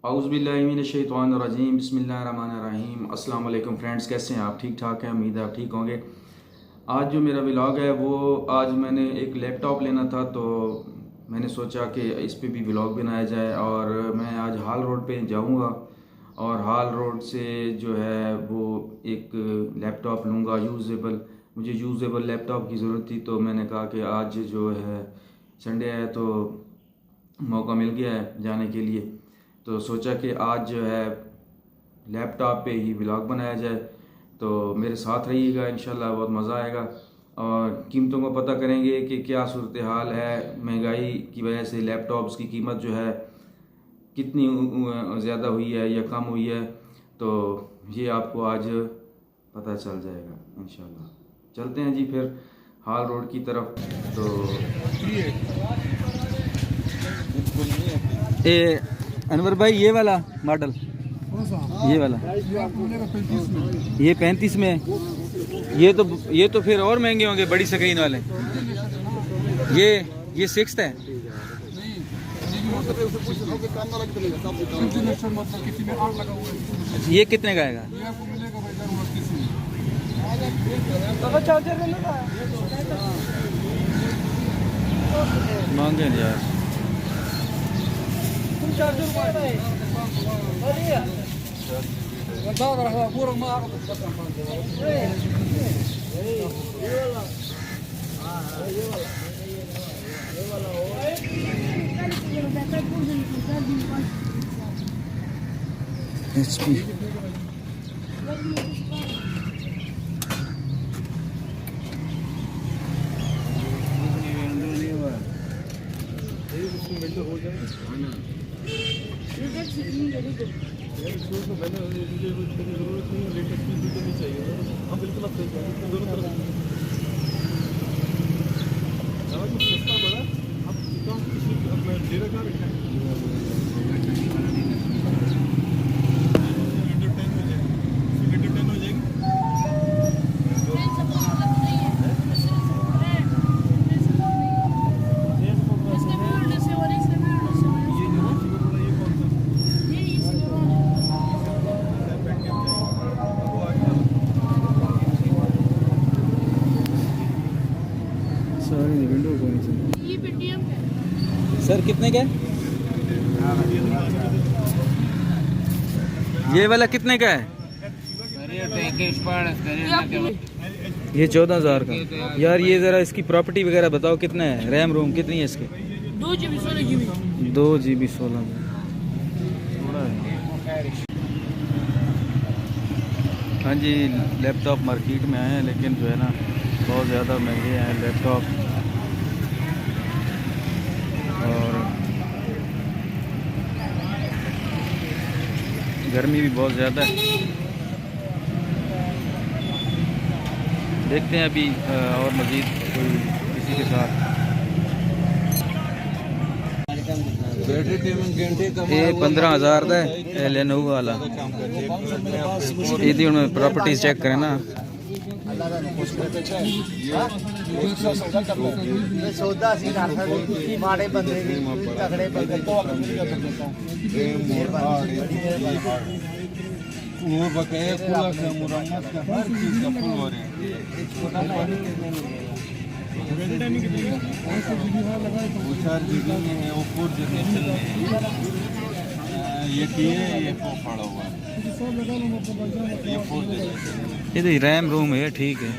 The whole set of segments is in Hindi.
औज़ुबिल्लाहिमिनश्शैतानिर्रजीम बिस्मिल्लाहिर्रहमानिर्रहीम। अस्सलाम वालेकुम फ्रेंड्स, कैसे हैं आप? ठीक ठाक हैं, उम्मीद है आप ठीक होंगे। आज जो मेरा व्लॉग है वो आज मैंने एक लैपटॉप लेना था, तो मैंने सोचा कि इस पे भी व्लॉग बनाया जाए। और मैं आज हाल रोड पे जाऊंगा और हाल रोड से जो है वो एक लैपटॉप लूँगा यूज़ेबल। मुझे यूज़ेबल लैपटॉप की ज़रूरत थी, तो मैंने कहा कि आज जो है संडे है तो मौका मिल गया है जाने के लिए, तो सोचा कि आज जो है लैपटॉप पे ही व्लॉग बनाया जाए। तो मेरे साथ रहिएगा, इंशाल्लाह बहुत मज़ा आएगा और कीमतों को पता करेंगे कि क्या सूरत हाल है। महंगाई की वजह से लैपटॉप्स की कीमत जो है कितनी ज़्यादा हुई है या कम हुई है, तो ये आपको आज पता चल जाएगा इंशाल्लाह। चलते हैं जी फिर हाल रोड की तरफ। तो अनवर भाई, ये वाला मॉडल, ये वाला, ये 35 में। ये तो फिर और महंगे होंगे, बड़ी स्क्रीन वाले। ये 6 है। ये कितने का आएगा? महंगे यार। HP सर कितने का है? ये वाला कितने का है? ये 14,000 का। यार ये ज़रा इसकी प्रॉपर्टी वगैरह बताओ, कितना है? रैम रोम कितनी है इसकी? 2 GB 16। हाँ जी, लैपटॉप मार्केट में आए हैं, लेकिन जो है ना बहुत ज़्यादा महंगे हैं लैपटॉप। और गर्मी भी बहुत ज़्यादा है। देखते हैं अभी और मज़ीद कोई किसी के साथ। ये 15,000 का है लेनोवो वाला। यदि उनमें प्रॉपर्टीज चेक करें ना, वो बकाया पूरा मुरम्मत का हर चीज का फुल हो रहे वो 4 GB में है, वो 4 जनरेशन में है। ये ये पड़ा हुआ है, ये 4 जनरेशन। ये रैम रोम है, ठीक है।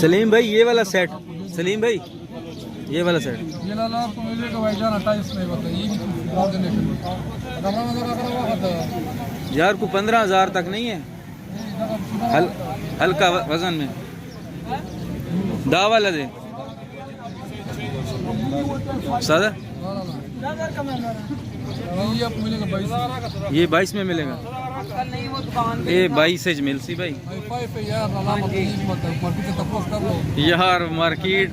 सलीम भाई ये वाला सेट, सलीम भाई ये वाला सेट ये लाला आपको मिलेगा भाईजान 28 में। बताइए यार को 15,000 तक नहीं है? हल्का वजन में दा वाला दे सादा। ये 22 में मिलेगा। ये 22 मिल सी भाई यार मार्केट।